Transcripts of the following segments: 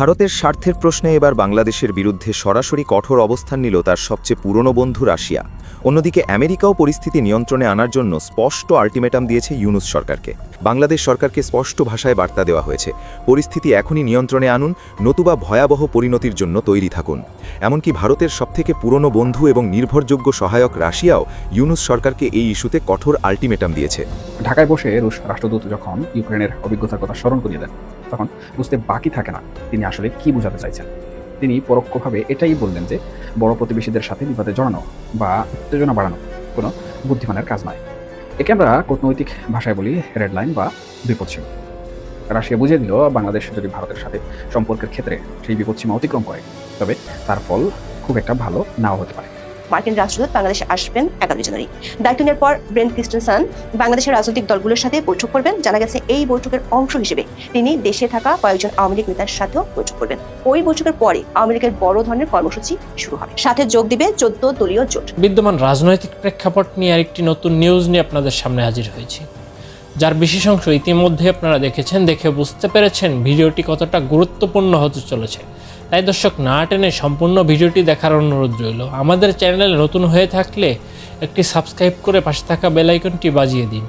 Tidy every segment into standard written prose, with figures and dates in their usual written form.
ভারতের স্বার্থের প্রশ্নে এবার বাংলাদেশের বিরুদ্ধে সরাসরি কঠোর অবস্থান নিল তার সবচেয়ে পুরনো বন্ধু রাশিয়া। অন্যদিকে আমেরিকাও পরিস্থিতি নিয়ন্ত্রণে আনার জন্য স্পষ্ট আল্টিমেটাম দিয়েছে ইউনূস সরকারকে। বাংলাদেশ সরকারকে স্পষ্ট ভাষায় বার্তা দেওয়া হয়েছে, পরিস্থিতি এখনই নিয়ন্ত্রণে আনুন, নতুবা ভয়াবহ পরিণতির জন্য তৈরি থাকুন। এমনকি ভারতের সবথেকে পুরনো বন্ধু এবং নির্ভরযোগ্য সহায়ক রাশিয়াও ইউনূস সরকারকে এই ইস্যুতে কঠোর আল্টিমেটাম দিয়েছে। ঢাকায় বসে রুশ রাষ্ট্রদূত যখন ইউক্রেনের অভিজ্ঞতার কথা স্মরণ করিয়ে দেন, তখন বুঝতে বাকি থাকে না তিনি আসলে কি বোঝাতে চাইছেন। তিনি পরোক্ষভাবে এটাই বললেন যে বড় প্রতিবেশীদের সাথে বিবাদে জড়ানো বা উত্তেজনা বাড়ানো কোনো বুদ্ধিমানের কাজ নয়। একে আমরা কূটনৈতিক ভাষায় বলি রেড লাইন বা বিপদসীমা। রাশিয়া বুঝিয়ে দিল, বাংলাদেশ যদি ভারতের সাথে সম্পর্কের ক্ষেত্রে সেই বিপদসীমা অতিক্রম করে, তবে তার ফল খুব একটা ভালো নাও হতে পারে। মার্কিন রাষ্ট্রদূত বাংলাদেশে আসবেন 11 জানুয়ারি। দায়িত্ব নেওয়ার পর ব্রেন্ট ক্রিস্টেনসন বাংলাদেশের রাজনৈতিক দলগুলোর সাথে বৈঠক করবেন। জানা গেছে এই বৈঠকের অংশ হিসেবে তিনি দেশে থাকা কয়েকজন আওয়ামী লীগ নেতার সাথেও বৈঠক করবেন। ওই বৈঠকের পরে আওয়ামী লীগের বড় ধরনের কর্মসূচি শুরু হবে, সাথে যোগ দিবে 14 দলীয় জোট। বিদ্যমান রাজনৈতিক প্রেক্ষাপট নিয়ে আরেকটি নতুন নিউজ নিয়ে আপনাদের সামনে হাজির হয়েছি, যার বিশেষ অংশ ইতিমধ্যে আপনারা দেখেছেন। দেখে বুঝতে পেরেছেন ভিডিওটি কতটা গুরুত্বপূর্ণ হতে চলেছে। তাই দর্শক, না টেনে সম্পূর্ণ ভিডিওটি দেখার অনুরোধ রইল। আমাদের চ্যানেলে নতুন হয়ে থাকলে একটি সাবস্ক্রাইব করে পাশে থাকা বেল আইকনটি বাজিয়ে দিন।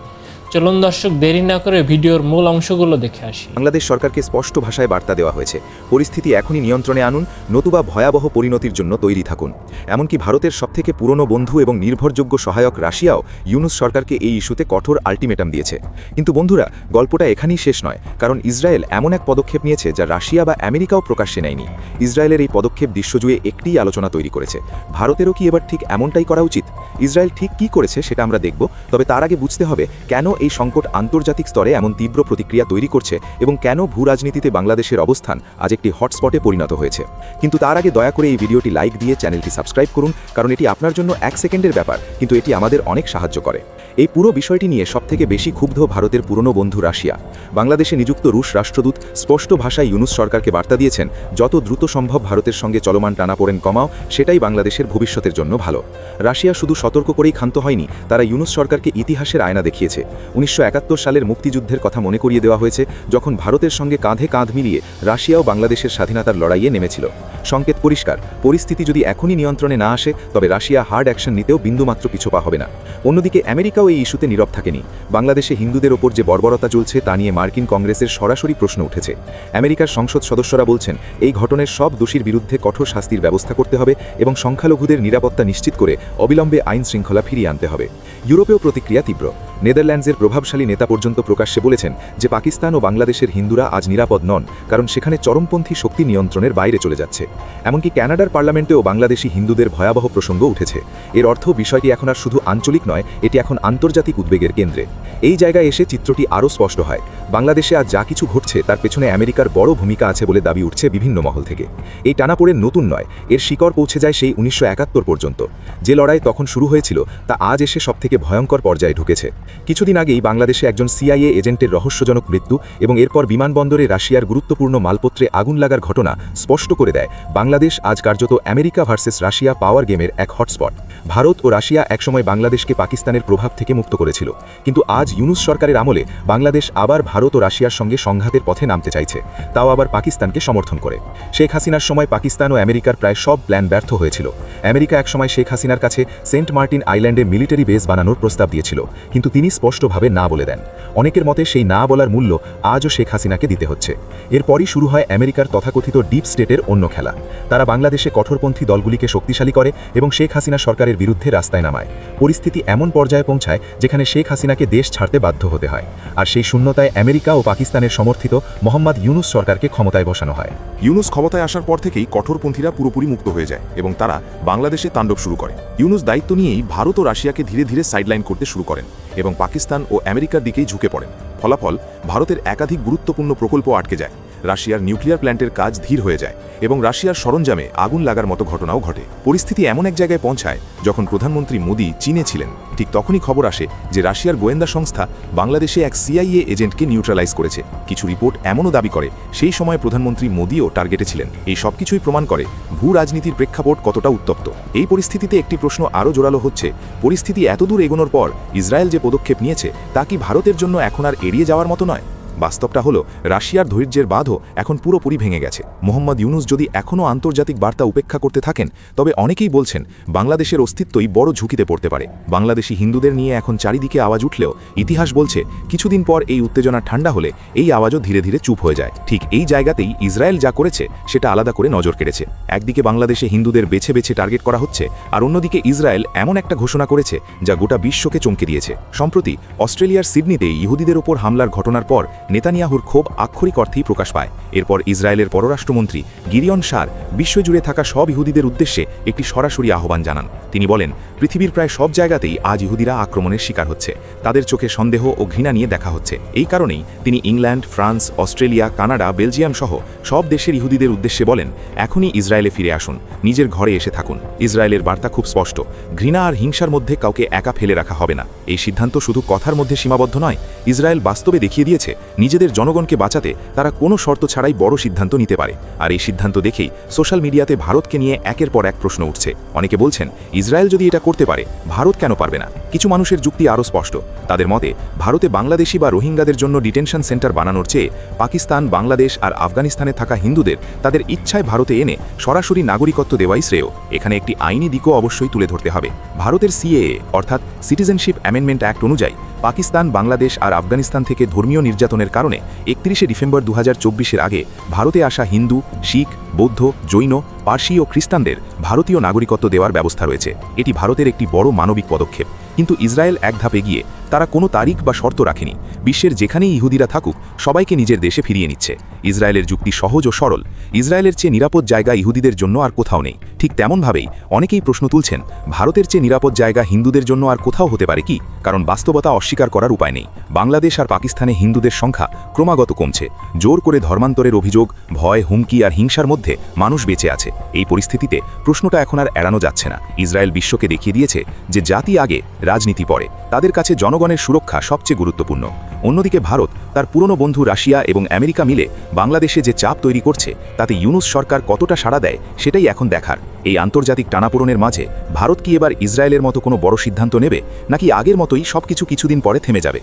চলুন দর্শক, দেরি না করে ভিডিওর মূল অংশগুলো দেখে আসি। বাংলাদেশ সরকারকে স্পষ্ট ভাষায় বার্তা দেওয়া হয়েছে, পরিস্থিতি এখনই নিয়ন্ত্রণে আনুন, নতুবা ভয়াবহ পরিণতির জন্য তৈরি থাকুন। এমনকি ভারতের সবথেকে পুরনো বন্ধু এবং নির্ভরযোগ্য সহায়ক রাশিয়াও ইউনূস সরকারকে এই ইস্যুতে কঠোর আল্টিমেটাম দিয়েছে। কিন্তু বন্ধুরা, গল্পটা এখানেই শেষ নয়, কারণ ইসরায়েল এমন এক পদক্ষেপ নিয়েছে যা রাশিয়া বা আমেরিকাও প্রকাশ্যে নেয়নি। ইসরায়েলের এই পদক্ষেপ বিশ্বজুড়ে একটিই আলোচনা তৈরি করেছে। ভারতেরও কি এবার ঠিক এমনটাই করা উচিত? ইসরায়েল ঠিক কী করেছে সেটা আমরা দেখব, তবে তার আগে বুঝতে হবে কেন এই সংকট আন্তর্জাতিক স্তরে এমন তীব্র প্রতিক্রিয়া তৈরি করছে এবং কেন ভূ রাজনীতিতে বাংলাদেশের অবস্থান আজ একটি হটস্পটে পরিণত হয়েছে। কিন্তু তার আগে দয়া করে এই ভিডিওটি লাইক দিয়ে চ্যানেলটি সাবস্ক্রাইব করুন, কারণ এটি আপনার জন্য 1 সেকেন্ডের ব্যাপার, কিন্তু এটি আমাদের অনেক সাহায্য করে। এই পুরো বিষয়টি নিয়ে সবথেকে বেশি ক্ষুব্ধ ভারতের পুরনো বন্ধু রাশিয়া। বাংলাদেশে নিযুক্ত রুশ রাষ্ট্রদূত স্পষ্ট ভাষায় ইউনূস সরকারকে বার্তা দিয়েছেন, যত দ্রুত সম্ভব ভারতের সঙ্গে চলমান টানাপোড়েন কমাও, সেটাই বাংলাদেশের ভবিষ্যতের জন্য ভালো। রাশিয়া শুধু সতর্ক করেই ক্ষান্ত হয়নি, তারা ইউনূস সরকারকে ইতিহাসের আয়না দেখিয়েছে। 1971 সালের মুক্তিযুদ্ধের কথা মনে করিয়ে দেওয়া হয়েছে, যখন ভারতের সঙ্গে কাঁধে কাঁধ মিলিয়ে রাশিয়াও বাংলাদেশের স্বাধীনতার লড়াইয়ে নেমেছিল। সংকেত পরিষ্কার, পরিস্থিতি যদি এখনই নিয়ন্ত্রণে না আসে, তবে রাশিয়া হার্ড অ্যাকশন নিতেও বিন্দুমাত্র পিছপা হবে না। অন্যদিকে আমেরিকাও এই ইস্যুতে নীরব থাকেনি। বাংলাদেশে হিন্দুদের ওপর যে বর্বরতা চলছে তা নিয়ে মার্কিন কংগ্রেসের সরাসরি প্রশ্ন উঠেছে। আমেরিকার সংসদ সদস্যরা বলছেন, এই ঘটনার সব দোষীর বিরুদ্ধে কঠোর শাস্তির ব্যবস্থা করতে হবে এবং সংখ্যালঘুদের নিরাপত্তা নিশ্চিত করে অবিলম্বে আইন শৃঙ্খলা ফিরিয়ে আনতে হবে। ইউরোপেও প্রতিক্রিয়া তীব্র। নেদারল্যান্ডসের প্রভাবশালী নেতা পর্যন্ত প্রকাশ্যে বলেছেন যে পাকিস্তান ও বাংলাদেশের হিন্দুরা আজ নিরাপদ নন, কারণ সেখানে চরমপন্থী শক্তি নিয়ন্ত্রণের বাইরে চলে যাচ্ছে। এমনকি কানাডার পার্লামেন্টেও বাংলাদেশি হিন্দুদের ভয়াবহ প্রসঙ্গ উঠেছে। এর অর্থ বিষয়টি এখন আর শুধু আঞ্চলিক নয়, এটি এখন আন্তর্জাতিক উদ্বেগের কেন্দ্রে। এই জায়গায় এসে চিত্রটি আরও স্পষ্ট হয়। বাংলাদেশে আজ যা কিছু ঘটছে তার পেছনে আমেরিকার বড় ভূমিকা আছে বলে দাবি উঠছে বিভিন্ন মহল থেকে। এই টানাপোড়েন নতুন নয়, এর শিকড় পৌঁছে যায় সেই 1971 পর্যন্ত। যে লড়াই তখন শুরু হয়েছিল তা আজ এসে সবথেকে ভয়ঙ্কর পর্যায়ে ঢুকেছে। কিছুদিন আগেই বাংলাদেশে একজন সিআইএ এজেন্টের রহস্যজনক মৃত্যু এবং এরপর বিমানবন্দরে রাশিয়ার গুরুত্বপূর্ণ মালপত্রে আগুন লাগার ঘটনা স্পষ্ট করে দেয়, বাংলাদেশ আজ কার্যত আমেরিকা ভার্সেস রাশিয়া পাওয়ার গেমের এক হটস্পট। ভারত ও রাশিয়া একসময় বাংলাদেশকে পাকিস্তানের প্রভাব থেকে মুক্ত করেছিল, কিন্তু আজ ইউনূস সরকারের আমলে বাংলাদেশ আবার ভারত ও রাশিয়ার সঙ্গে সংঘাতের পথে নামতে চাইছে, তাও আবার পাকিস্তানকে সমর্থন করে। শেখ হাসিনার সময় পাকিস্তান ও আমেরিকার প্রায় সব প্ল্যান ব্যর্থ হয়েছিল। আমেরিকা একসময় শেখ হাসিনার কাছে সেন্ট মার্টিন আইল্যান্ডে মিলিটারি বেস বানানোর প্রস্তাব দিয়েছিল, কিন্তু তিনি স্পষ্টভাবে না বলে দেন। অনেকের মতে সেই না বলার মূল্য আজও শেখ হাসিনাকে দিতে হচ্ছে। এরপরই শুরু হয় আমেরিকার তথাকথিত ডিপ স্টেটের অন্য খেলা। তারা বাংলাদেশে কঠোরপন্থী দলগুলিকে শক্তিশালী করে এবং শেখ হাসিনা সরকারের বিরুদ্ধে রাস্তায় নামায়। পরিস্থিতি এমন পর্যায়ে পৌঁছায় যেখানে শেখ হাসিনাকে দেশ ছাড়তে বাধ্য হতে হয়, আর সেই শূন্যতায় আমেরিকা ও পাকিস্তানের সমর্থিত মোহাম্মদ ইউনূস সরকারকে ক্ষমতায় বসানো হয়। ইউনূস ক্ষমতায় আসার পর থেকেই কঠোরপন্থীরা পুরোপুরি মুক্ত হয়ে যায় এবং তারা বাংলাদেশে তাণ্ডব শুরু করে। ইউনূস দায়িত্ব নিয়েই ভারত ও রাশিয়াকে ধীরে ধীরে সাইডলাইন করতে শুরু করেন এবং পাকিস্তান ও আমেরিকার দিকেই ঝুঁকে পড়েন। ফলাফল, ভারতের একাধিক গুরুত্বপূর্ণ প্রকল্প আটকে যায়, রাশিয়ার নিউক্লিয়ার প্ল্যান্টের কাজ ধীর হয়ে যায় এবং রাশিয়ার সরঞ্জামে আগুন লাগার মতো ঘটনাও ঘটে। পরিস্থিতি এমন এক জায়গায় পৌঁছায় যখন প্রধানমন্ত্রী মোদি চীনে ছিলেন, ঠিক তখনই খবর আসে যে রাশিয়ার গোয়েন্দা সংস্থা বাংলাদেশে এক সিআইএ এজেন্টকে নিউট্রালাইজ করেছে। কিছু রিপোর্ট এমনও দাবি করে সেই সময় প্রধানমন্ত্রী মোদিও টার্গেটে ছিলেন। এই সব কিছুই প্রমাণ করে ভূ রাজনীতির প্রেক্ষাপট কতটা উত্তপ্ত। এই পরিস্থিতিতে একটি প্রশ্ন আরও জোরালো হচ্ছে, পরিস্থিতি এতদূর এগোনোর পর ইসরায়েল যে পদক্ষেপ নিয়েছে তা কি ভারতের জন্য এখন আর এড়িয়ে যাওয়ার মতো নয়? বাস্তবটা হলো রাশিয়ার ধৈর্যের বাঁধও এখন পুরোপুরি ভেঙে গেছে। মোহাম্মদ ইউনুস যদি এখনও আন্তর্জাতিক বার্তা উপেক্ষা করতে থাকেন, তবে অনেকেই বলছেন বাংলাদেশের অস্তিত্বই বড় ঝুঁকিতে পড়তে পারে। বাংলাদেশি হিন্দুদের নিয়ে এখন চারিদিকে আওয়াজ উঠলেও ইতিহাস বলছে কিছুদিন পর এই উত্তেজনা ঠান্ডা হলে এই আওয়াজও ধীরে ধীরে চুপ হয়ে যায়। ঠিক এই জায়গাতেই ইসরায়েল যা করেছে সেটা আলাদা করে নজর কেড়েছে। একদিকে বাংলাদেশে হিন্দুদের বেছে বেছে টার্গেট করা হচ্ছে, আর অন্যদিকে ইসরায়েল এমন একটা ঘোষণা করেছে যা গোটা বিশ্বকে চমকে দিয়েছে। সম্প্রতি অস্ট্রেলিয়ার সিডনিতে ইহুদিদের ওপর হামলার ঘটনার পর নেতানিয়াহুর ক্ষোভ আক্ষরিক অর্থেই প্রকাশ পায়। এরপর ইসরায়েলের পররাষ্ট্রমন্ত্রী গিরিয়ন শার বিশ্বজুড়ে থাকা সব ইহুদিদের উদ্দেশ্যে একটি সরাসরি আহ্বান জানান। তিনি বলেন, পৃথিবীর প্রায় সব জায়গাতেই আজ ইহুদিরা আক্রমণের শিকার হচ্ছে, তাদের চোখে সন্দেহ ও ঘৃণা নিয়ে দেখা হচ্ছে। এই কারণেই তিনি England, France, Australia, Canada, Belgium সহ সব দেশের ইহুদিদের উদ্দেশ্যে বলেন, এখনই ইসরায়েলে ফিরে আসুন, নিজের ঘরে এসে থাকুন। ইসরায়েলের বার্তা খুব স্পষ্ট, ঘৃণা আর হিংসার মধ্যে কাউকে একা ফেলে রাখা হবে না। এই সিদ্ধান্ত শুধু কথার মধ্যে সীমাবদ্ধ নয়, ইসরায়েল বাস্তবে দেখিয়ে দিয়েছে নিজেদের জনগণকে বাঁচাতে তারা কোনো শর্ত ছাড়াই বড় সিদ্ধান্ত নিতে পারে। আর এই সিদ্ধান্ত দেখেই সোশ্যাল মিডিয়াতে ভারতকে নিয়ে একের পর এক প্রশ্ন উঠছে। অনেকে বলছেন, ইসরায়েল যদি এটা করতে পারে, ভারত কেন পারবে না? কিছু মানুষের যুক্তি আরও স্পষ্ট। তাদের মতে, ভারতে বাংলাদেশি বা রোহিঙ্গাদের জন্য ডিটেনশন সেন্টার বানানোর চেয়ে পাকিস্তান, বাংলাদেশ আর আফগানিস্তানে থাকা হিন্দুদের তাদের ইচ্ছায় ভারতে এনে সরাসরি নাগরিকত্ব দেওয়াই শ্রেয়। এখানে একটি আইনি দিকও অবশ্যই তুলে ধরতে হবে। ভারতের সিএএ অর্থাৎ সিটিজেনশিপ অ্যামেন্ডমেন্ট অ্যাক্ট অনুযায়ী পাকিস্তান, বাংলাদেশ আর আফগানিস্তান থেকে ধর্মীয় নির্যাতনের কারণে 31শে ডিসেম্বর 2024-এর আগে ভারতে আসা হিন্দু, শিখ, বৌদ্ধ, জৈন, পার্সি ও খ্রিস্টানদের ভারতীয় নাগরিকত্ব দেওয়ার ব্যবস্থা রয়েছে। এটি ভারতের একটি বড় মানবিক পদক্ষেপ। কিন্তু ইসরায়েল এক ধাপে গিয়ে তারা কোনো তারিখ বা শর্ত রাখেনি। বিশ্বের যেখানেই ইহুদিরা থাকুক, সবাইকে নিজের দেশে ফিরিয়ে নিচ্ছে। ইসরায়েলের যুক্তি সহজ ও সরল, ইসরায়েলের চেয়ে নিরাপদ জায়গা ইহুদিদের জন্য আর কোথাও নেই। ঠিক তেমনভাবেই অনেকেই প্রশ্ন তুলছেন, ভারতের চেয়ে নিরাপদ জায়গা হিন্দুদের জন্য আর কোথাও হতে পারে কি? কারণ বাস্তবতা অস্বীকার করার উপায় নেই। বাংলাদেশ আর পাকিস্তানে হিন্দুদের সংখ্যা ক্রমাগত কমছে। জোর করে ধর্মান্তরের অভিযোগ, ভয়, হুমকি আর হিংসার মধ্যে মানুষ বেঁচে আছে। এই পরিস্থিতিতে প্রশ্নটা এখন আর এড়ানো যাচ্ছে না। ইসরায়েল বিশ্বকে দেখিয়ে দিয়েছে যে জাতি আগে, রাজনীতি পরে। তাদের কাছে জনগণের সুরক্ষা সবচেয়ে গুরুত্বপূর্ণ। অন্যদিকে ভারত তার পুরনো বন্ধু রাশিয়া এবং আমেরিকা মিলে বাংলাদেশে যে চাপ তৈরি করছে, তাতে ইউনুস সরকার কতটা সাড়া দেয় সেটাই এখন দেখার। এই আন্তর্জাতিক টানাপোড়েনের মাঝে ভারত কি এবার ইসরায়েলের মতো কোনো বড় সিদ্ধান্ত নেবে, নাকি আগের মতোই সবকিছু কিছুদিন পরে থেমে যাবে?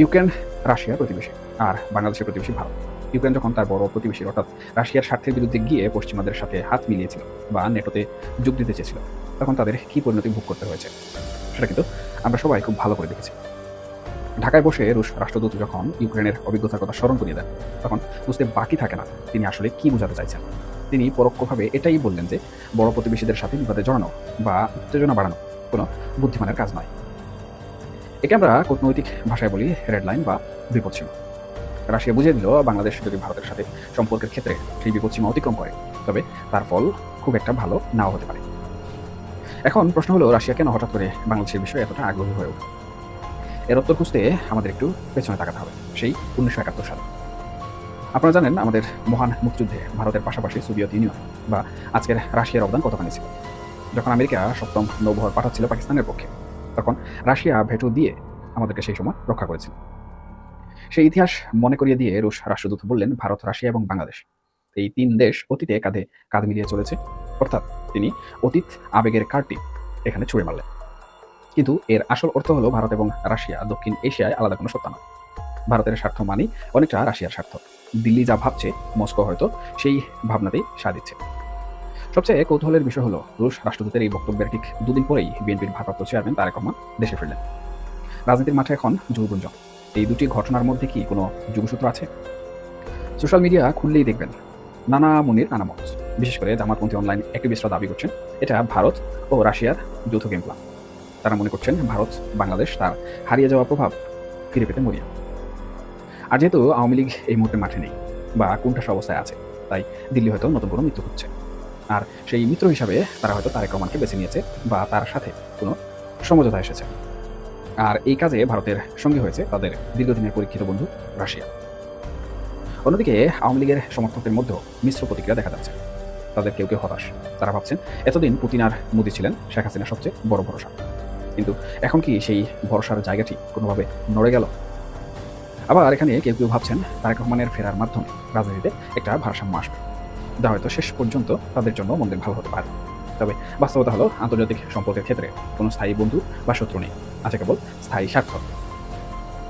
ইউক্রেন রাশিয়ার প্রতিবেশী আর বাংলাদেশের প্রতিবেশী ভারত। ইউক্রেন যখন তার বড় প্রতিবেশী অর্থাৎ রাশিয়ার স্বার্থের বিরুদ্ধে গিয়ে পশ্চিমাদের সাথে হাত মিলিয়েছিল বা নেটোতে যোগ দিতে চেয়েছিল, তখন তাদের কী পরিণতি ভোগ করতে হয়েছে সেটা কিন্তু আমরা সবাই খুব ভালো করে দেখেছি। ঢাকায় বসে রুশ রাষ্ট্রদূত যখন ইউক্রেনের অভিজ্ঞতার কথা স্মরণ করিয়ে দেন, তখন বুঝতে বাকি থাকে না তিনি আসলে কি বোঝাতে চাইছেন। তিনি পরোক্ষভাবে এটাই বললেন যে বড় প্রতিবেশীদের সাথে বিবাদে জড়ানো বা উত্তেজনা বাড়ানো কোনো বুদ্ধিমানের কাজ নয়। একে আমরা কূটনৈতিক ভাষায় বলি রেড লাইন বা বিপদসীমা। রাশিয়া বুঝিয়ে দিল, বাংলাদেশ যদি ভারতের সাথে সম্পর্কের ক্ষেত্রে সেই বিপদসীমা অতিক্রম করে, তবে তার ফল খুব একটা ভালো নাও হতে পারে। এখন প্রশ্ন হলো, রাশিয়া কেন হঠাৎ করে বাংলাদেশের বিষয়ে এতটা আগ্রহী হয়ে উঠল? এর উত্তর খুঁজতে আমাদের একটু পেছনে তাকাতে হবে, সেই 1971 সালে। আপনারা জানেন, আমাদের মহান মুক্তিযুদ্ধে ভারতের পাশাপাশি সোভিয়েত ইউনিয়ন বা আজকের রাশিয়ার অবদান কতখানি ছিল। যখন আমেরিকা 7ম নৌবহর পাঠাচ্ছিল পাকিস্তানের পক্ষে, তখন রাশিয়া ভেটো দিয়ে আমাদেরকে সেই সময় রক্ষা করেছিল। সেই ইতিহাস মনে করিয়ে দিয়ে রুশ রাষ্ট্রদূত বললেন, ভারত, রাশিয়া এবং বাংলাদেশ এই 3 দেশ অতীতে কাঁধে কাঁধ মিলিয়ে চলেছে। অর্থাৎ তিনি অতীত আবেগের কার্ডটি এখানে ছুঁড়ে মারলেন। কিন্তু এর আসল অর্থ হলো, ভারত এবং রাশিয়া দক্ষিণ এশিয়ায় আলাদা কোনো সত্তা নয়। ভারতের স্বার্থ মানেই অনেকটা রাশিয়ার স্বার্থ। দিল্লি যা ভাবছে, মস্কো হয়তো সেই ভাবনাতেই সাড়া দিচ্ছে। সবচেয়ে কৌতূহলের বিষয় হলো, রুশ রাষ্ট্রদূতের এই বক্তব্যের ঠিক 2 দিন পরেই বিএনপির ভারপ্রাপ্ত চেয়ারম্যান তারেক রহমান দেশে ফিরলেন। রাজনীতির মাঠে এখন জোরগুঞ্জন। এই দুটি ঘটনার মধ্যে কি কোনো যোগসূত্র আছে? সোশ্যাল মিডিয়া খুললেই দেখবেন নানা মুনির নানা মত। বিশেষ করে জামাতপন্থী অনলাইন অ্যাক্টিভিস্টরা দাবি করছেন এটা ভারত ও রাশিয়ার যৌথ গেম প্ল্যান। তারা মনে করছেন ভারত, বাংলাদেশ তার হারিয়ে যাওয়া প্রভাব ফিরে পেতে মরিয়া। আর যেহেতু আওয়ামী লীগ এই মুহূর্তে মাঠে নেই বা কোণঠাসা অবস্থায় আছে, তাই দিল্লি হয়তো নতুন কোনো মিত্র হচ্ছে। আর সেই মিত্র হিসাবে তারা হয়তো তারেক রহমানকে বেছে নিয়েছে বা তার সাথে কোনো সমঝোতা এসেছে। আর এই কাজে ভারতের সঙ্গে হয়েছে তাদের দীর্ঘদিনের পরীক্ষিত বন্ধু রাশিয়া। অন্যদিকে আওয়ামী লীগের সমর্থকদের মধ্যেও মিশ্র প্রতিক্রিয়া দেখা যাচ্ছে। তাদের কেউ কেউ হতাশ। তারা ভাবছেন, এতদিন পুতিন আর মোদি ছিলেন শেখ হাসিনার সবচেয়ে বড় ভরসা, কিন্তু এখন কি সেই ভরসার জায়গাটি কোনোভাবে নড়ে গেল? আবার এখানে কেউ কেউ ভাবছেন, তারেক রহমানের ফেরার মাধ্যমে রাজনীতিতে একটা ভারসাম্য আসবে, যা হয়তো শেষ পর্যন্ত তাদের জন্য মন্দের ভালো হতে পারে। তবে বাস্তবতা হলো, আন্তর্জাতিক সম্পর্কের ক্ষেত্রে কোনো স্থায়ী বন্ধু বা শত্রু নেই, আছে কেবল স্থায়ী স্বার্থ।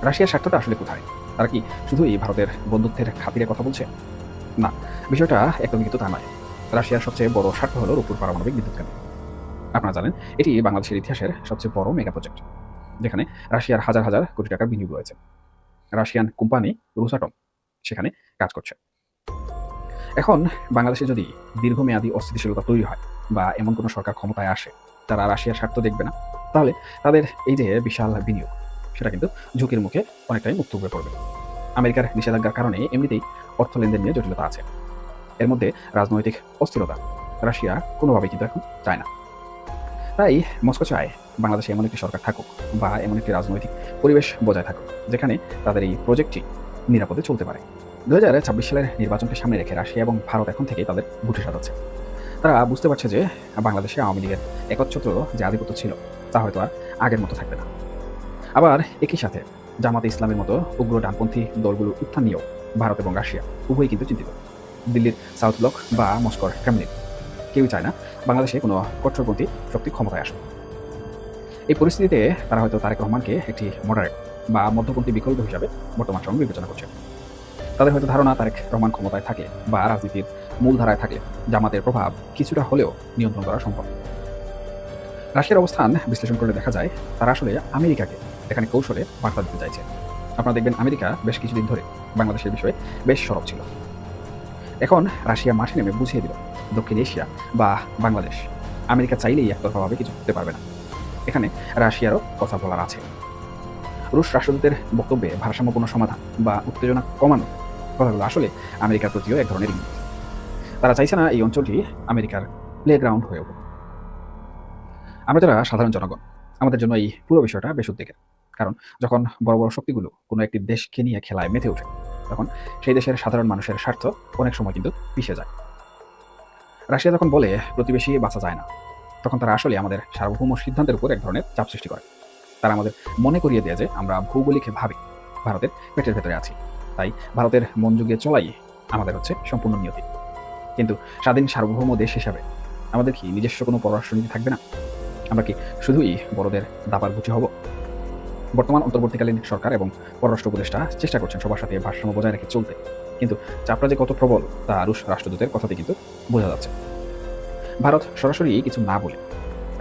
রাশিয়ার স্বার্থটা আসলে কোথায়? তারা কি শুধুই ভারতের বন্ধুত্বের খাতিরে কথা বলছে? না, বিষয়টা একদমই কিন্তু তা নয়। রাশিয়ার সবচেয়ে বড় স্বার্থ হলো রূপপুর পারমাণবিক বিদ্যুৎ কেন্দ্র। আপনারা জানেন এটি বাংলাদেশের ইতিহাসের সবচেয়ে বড় মেগা প্রজেক্ট, যেখানে রাশিয়ার হাজার হাজার কোটি টাকার বিনিয়োগ রয়েছে। রাশিয়ান কোম্পানি রুসাটম সেখানে কাজ করছে। এখন বাংলাদেশে যদি দীর্ঘমেয়াদী অস্থিতিশীলতা তৈরি হয় বা এমন কোনো সরকার ক্ষমতায় আসে তারা রাশিয়ার স্বার্থ দেখবে না, তাহলে তাদের এই যে বিশাল বিনিয়োগ সেটা কিন্তু ঝুঁকির মুখে অনেকটাই মুক্ত হয়ে পড়বে। আমেরিকার নিষেধাজ্ঞার কারণে এমনিতেই অর্থ লেনদেন নিয়ে জটিলতা আছে। এর মধ্যে রাজনৈতিক অস্থিরতা রাশিয়া কোনোভাবেই কিন্তু এখন চায় না। তাই মস্কো চায় বাংলাদেশে এমন একটি সরকার থাকুক বা এমন একটি রাজনৈতিক পরিবেশ বজায় থাকুক যেখানে তাদের এই প্রজেক্টটি নিরাপদে চলতে পারে। 2026 সালের নির্বাচনকে সামনে রেখে রাশিয়া এবং ভারত এখন থেকেই তাদের গুটি সাজাচ্ছে। তারা বুঝতে পারছে যে বাংলাদেশে আওয়ামী লীগের একচ্ছত্র যে আধিপত্য ছিল তা হয়তো আর আগের মতো থাকবে না। আবার একই সাথে জামাতে ইসলামের মতো উগ্র ডানপন্থী দলগুলোর উত্থান নিয়েও ভারত এবং রাশিয়া উভয়ই কিন্তু চিন্তিত। দিল্লির সাউথ ব্লক বা মস্কোর ক্রেমলিন কেউই চায় না বাংলাদেশে কোনো কট্টরপন্থী শক্তি ক্ষমতায় আসুক। এই পরিস্থিতিতে তারা হয়তো তারেক রহমানকে একটি মডারেট বা মধ্যপন্থী বিকল্প হিসাবে বর্তমান সময় বিবেচনা করছে। তাদের হয়তো ধারণা তারেক রহমান ক্ষমতায় থাকলে বা রাজনীতির মূল ধারায় থাকলে জামাতের প্রভাব কিছুটা হলেও নিয়ন্ত্রণ করা সম্ভব। রাশিয়ার অবস্থান বিশ্লেষণ করে দেখা যায় তারা আসলে আমেরিকাকে এখানে কৌশলে বার্তা দিতে চাইছে। আপনারা দেখবেন আমেরিকা বেশ কিছুদিন ধরে বাংলাদেশের বিষয়ে বেশ সরব ছিল। এখন রাশিয়া মাঠে নেমে বুঝিয়ে দিল দক্ষিণ এশিয়া বা বাংলাদেশ আমেরিকা চাইলেই একতরফাভাবে কিছু করতে পারবে না। এখানে রাশিয়ারও কথা বলার আছে। রুশ রাষ্ট্রদূতের বক্তব্যে ভারসাম্যপূর্ণ সমাধান বা উত্তেজনা কমানো কথাগুলো আসলে আমেরিকার প্রতিও এক ধরনের ইঙ্গিত। তারা চাইছে না এই অঞ্চলটি আমেরিকার প্লেগ্রাউন্ড হয়ে উঠুক। আমরা যারা সাধারণ জনগণ আমাদের জন্য এই পুরো বিষয়টা বেশ উদ্বেগের। কারণ যখন বড় বড় শক্তিগুলো কোনো একটি দেশকে নিয়ে খেলায় মেতে ওঠে তখন সেই দেশের সাধারণ মানুষের স্বার্থ অনেক সময় কিন্তু পিছিয়ে যায়। রাশিয়া যখন বলে প্রতিবেশী বাঁচা যায় না, তখন তারা আসলে আমাদের সার্বভৌম সিদ্ধান্তের উপর এক ধরনের চাপ সৃষ্টি করে। তারা আমাদের মনে করিয়ে দেয় যে আমরা ভৌগোলিকভাবে ভারতের পেটের ভেতরে আছি, তাই ভারতের মন যুগিয়ে চলাই আমাদের হচ্ছে সম্পূর্ণ নিয়তি। কিন্তু স্বাধীন সার্বভৌম দেশ হিসাবে আমাদের কি নিজস্ব কোনো পররাষ্ট্রনীতি থাকবে না? আমরা কি শুধুই বড়দের দাবার গুটি হব? বর্তমান অন্তর্বর্তীকালীন সরকার এবং পররাষ্ট্র উপদেষ্টা চেষ্টা করছেন সবার সাথে ভারসাম্য বজায় রেখে চলতে, কিন্তু চাপটা যে কত প্রবল তা রুশ রাষ্ট্রদূতের কথাতে কিন্তু বোঝা যাচ্ছে। ভারত সরাসরি কিছু না বলে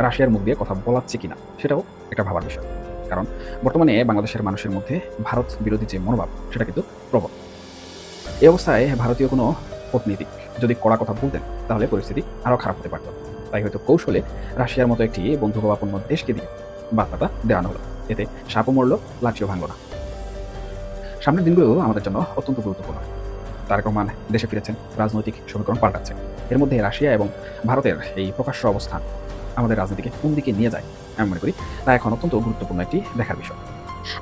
রাশিয়ার মুখ দিয়ে কথা বলাচ্ছে কিনা সেটাও একটা ভাবার বিষয়। কারণ বর্তমানে বাংলাদেশের মানুষের মধ্যে ভারত বিরোধী যে মনোভাব সেটা কিন্তু প্রবল। এই অবস্থায় ভারতীয় কোনো কূটনীতিক যদি কড়া কথা বলতেন তাহলে পরিস্থিতি আরও খারাপ হতে পারত। তাই হয়তো কৌশলে রাশিয়ার মতো একটি বন্ধুভাবাপন্ন দেশকে দিয়ে বার্তাটা দেওয়ানো হলো। এতে সাপও মরল, লাঠিও ভাঙল না। সামনের দিনগুলো আমাদের জন্য অত্যন্ত গুরুত্বপূর্ণ। তারেক রহমান দেশে ফিরেছেন, রাজনৈতিক সমীকরণ পাল্টাচ্ছে। এর মধ্যে রাশিয়া এবং ভারতের এই প্রকাশ্য অবস্থান আমাদের রাজনীতিকে কোন দিকে নিয়ে যায় আমি মনে করি তা এখন অত্যন্ত গুরুত্বপূর্ণ একটি দেখার বিষয়।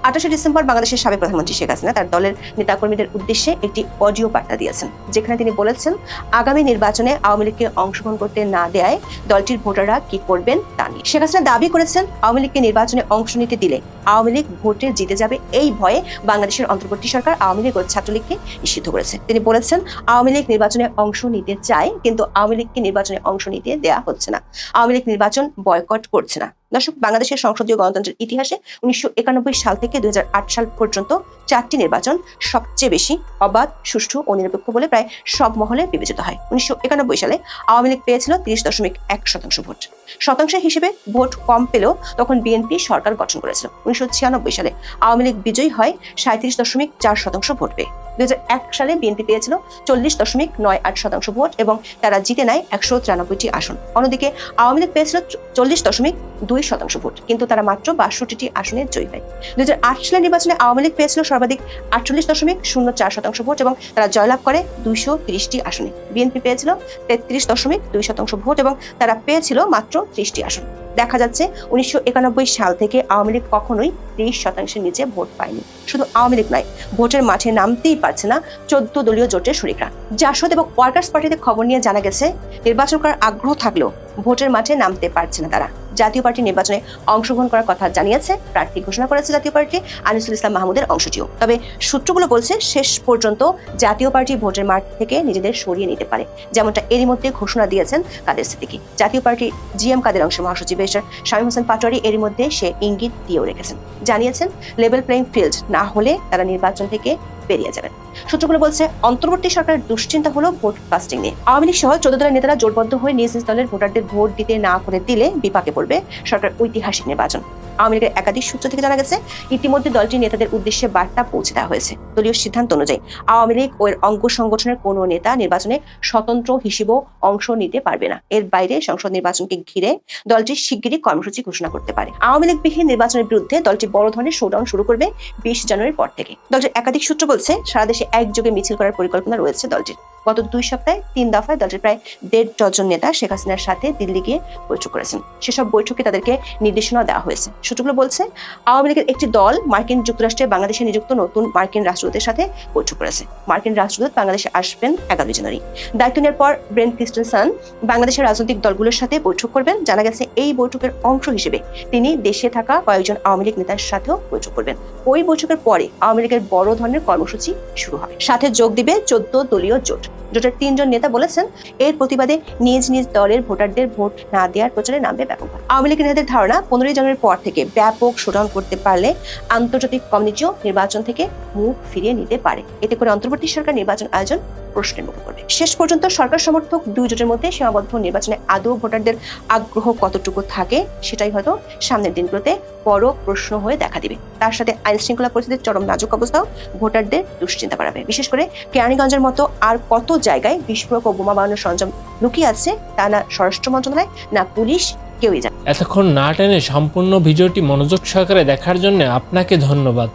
28শে ডিসেম্বর বাংলাদেশের সাবেক প্রধানমন্ত্রী শেখ হাসিনা তার দলের নেতাকর্মীদের উদ্দেশ্যে একটি অডিও বার্তা দিয়েছেন, যেখানে তিনি বলেছেন আগামী নির্বাচনে আওয়ামী লীগকে অংশগ্রহণ করতে না দেয় দলটির ভোটাররা কি করবেন তা নিয়ে। শেখ হাসিনা দাবি করেছেন আওয়ামী লীগকে নির্বাচনে অংশ নিতে দিলে আওয়ামী লীগ ভোটে জিতে যাবে, এই ভয়ে বাংলাদেশের অন্তর্বর্তী সরকার আওয়ামী লীগ ও ছাত্রলীগকে নিষিদ্ধ করেছে। তিনি বলেছেন আওয়ামী লীগ নির্বাচনে অংশ নিতে চায়, কিন্তু আওয়ামী লীগকে নির্বাচনে অংশ নিতে দেওয়া হচ্ছে না। আওয়ামী লীগ নির্বাচন বয়কট করছে না। দর্শক, বাংলাদেশের সংসদীয় গণতন্ত্রের ইতিহাসে 1991 সাল থেকে 2008 সাল পর্যন্ত 4টি নির্বাচন সবচেয়ে বেশি অবাধ, সুষ্ঠু ও নিরপেক্ষ বলে প্রায় সব মহলে বিবেচিত হয়। 1991 সালে আওয়ামী লীগ পেয়েছিল 30.1% ভোট। শতাংশ হিসেবে ভোট কম পেলেও তখন বিএনপি সরকার গঠন করেছিল। 1996 সালে আওয়ামী লীগ বিজয়ী হয় 37.4% ভোট পেয়ে। 2001 সালে বিএনপি পেয়েছিল 40.98% ভোট এবং তারা জিতে নেয় 193টি আসন। অন্যদিকে আওয়ামী লীগ পেয়েছিল 40.2% ভোট, কিন্তু তারা মাত্র 62টি আসনে জয়ী হয়। 2008 সালের নির্বাচনে আওয়ামী লীগ পেয়েছিল সর্বাধিক 48.04% ভোট এবং তারা জয়লাভ করে 230টি আসনে। বিএনপি পেয়েছিল 33.2% ভোট এবং তারা পেয়েছিল মাত্র 30টি আসন। দেখা যাচ্ছে 1991 সাল থেকে আওয়ামী লীগ কখনোই 30% নিচে ভোট পায়নি। শুধু আওয়ামী লীগ নয়, ভোটের মাঠে নামতেই পারছে না 14 দলীয় জোটের শরিকরা। জাসদ এবং ওয়ার্কার্স পার্টিতে খবর নিয়ে জানা গেছে নির্বাচন করার আগ্রহ থাকলেও ভোটের মাঠে নামতে পারছে না তারা। জাতীয় পার্টি নির্বাচনে অংশগ্রহণ করার কথা জানিয়েছে। প্রার্থী ঘোষণা করেছে জাতীয় পার্টি আনিসুল ইসলাম মাহমুদের অংশটিও। তবে সূত্রগুলো বলছে শেষ পর্যন্ত জাতীয় পার্টি ভোটের মাঠ থেকে নিজেদের সরিয়ে নিতে পারে, যেমনটা এরই মধ্যে ঘোষণা দিয়েছেন কাদের সিদ্দিকী। জাতীয় পার্টি জিএম কাদের অংশ মহাসচিব ব্যারিস্টার শামীম হোসেন পাটোয়ারি এরই মধ্যে সে ইঙ্গিত দিয়েও রেখেছেন, জানিয়েছেন লেভেল প্লেইং ফিল্ড না হলে তারা নির্বাচন থেকে বেরিয়ে যাবেন। সূত্রগুলো বলছে অন্তর্বর্তী সরকারের দুশ্চিন্তা হলো ভোট কাস্টিং নিয়ে। আওয়ামী লীগ সহ 14 দলের নেতারা জোটবদ্ধ হয়ে নিজ নিজ দলের ভোটারদের ভোট দিতে না করে দিলে বিপাকে পড়বে সরকার ঐতিহাসিক নির্বাচন। আওয়ামী লীগের একাধিক সূত্র থেকে জানা গেছে ইতিমধ্যে দলটির নেতাদের উদ্দেশ্যে বার্তা পৌঁছে দেওয়া হয়েছে। দলীয় সিদ্ধান্ত অনুযায়ী আওয়ামী লীগ ও এর অঙ্গ সংগঠনের কোনো নেতা নির্বাচনে স্বতন্ত্র হিসেবেও অংশ নিতে পারবে না। এর বাইরে সংসদ নির্বাচনকে ঘিরে দলটি শিগগিরই কর্মসূচি ঘোষণা করতে পারে। আওয়ামী লীগ বিহীন নির্বাচনের বিরুদ্ধে দলটি বড় ধরনের শোডাউন শুরু করবে 20 জানুয়ারির পর থেকে। দলটির একাধিক সূত্র বলছে সারা দেশে একযোগে মিছিল করার পরিকল্পনা রয়েছে দলটির। গত 2 সপ্তাহে 3 দফায় দলটির প্রায় 1.5 ডজন নেতা শেখ হাসিনার সাথে দিল্লি গিয়ে বৈঠক করেছেন। সেসব বৈঠকে তাদেরকে নির্দেশনা দেওয়া হয়েছে। সূত্রগুলো বলছে আওয়ামী লীগের একটি দল মার্কিন যুক্তরাষ্ট্রে বাংলাদেশে নিযুক্ত নতুন মার্কিন রাষ্ট্রদূতের সাথে বৈঠক করেছে। মার্কিন রাষ্ট্রদূত বাংলাদেশে আসবেন 11 জানুয়ারি। দায়িত্ব নেওয়ার পর ব্রেন্ট ক্রিস্টেনসন বাংলাদেশের রাজনৈতিক দলগুলোর সাথে বৈঠক করবেন। জানা গেছে এই বৈঠকের অংশ হিসেবে তিনি দেশে থাকা কয়েকজন আওয়ামী লীগ নেতার সাথেও বৈঠক করবেন। ওই বৈঠকের পরে আওয়ামী লীগের বড় ধরনের কর্মসূচি শুরু হবে। সাথে যোগ দিবে 14 দলীয় জোট। জোটের 3 জন নেতা বলেছেন এর প্রতিবাদে নিজ নিজ দলের ভোটারদের ভোট না দেওয়ার প্রচারে নামবে ব্যাপকভাবে। আওয়ামী লীগের নেতাদের ধারণা 15 জানুয়ারির পর থেকে ব্যাপক শোডাউন করতে পারলে আন্তর্জাতিক কমিউনিটিও নির্বাচন থেকে মুখ ফিরিয়ে নিতে পারে। এতে করে অন্তর্বর্তী সরকার নির্বাচন আয়োজন প্রশ্নের মুখে পড়বে। শেষ পর্যন্ত সরকার সমর্থক 2 জোটের মধ্যে সীমাবদ্ধ নির্বাচনে আদৌ ভোটারদের আগ্রহ কতটুকু থাকে সেটাই হয়তো সামনের দিনগুলোতে বড় প্রশ্ন হয়ে দেখা দিবে। তার সাথে আইন শৃঙ্খলা পরিস্থিতির চরম নাজুক অবস্থাও ভোটারদের দুশ্চিন্তা বাড়াবে। বিশেষ করে কেরানীগঞ্জের মতো আর কত জায়গায় বিস্ফোরক ও বোমা বানানোর সরঞ্জাম লুকিয়ে আছে তা না স্বরাষ্ট্র মন্ত্রণালয় না পুলিশ কেউই জানে। এতক্ষণ না টেনে সম্পূর্ণ ভিডিওটি মনোযোগ সহকারে দেখার জন্য আপনাকে ধন্যবাদ।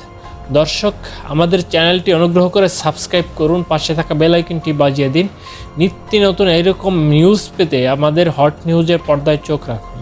দর্শক, আমাদের চ্যানেলটি অনুগ্রহ করে সাবস্ক্রাইব করুন, পাশে থাকা বেল আইকনটি বাজিয়ে দিন। নিত্য নতুন এরকম নিউজ পেতে আমাদের হট নিউজের পর্দায় চোখ রাখুন।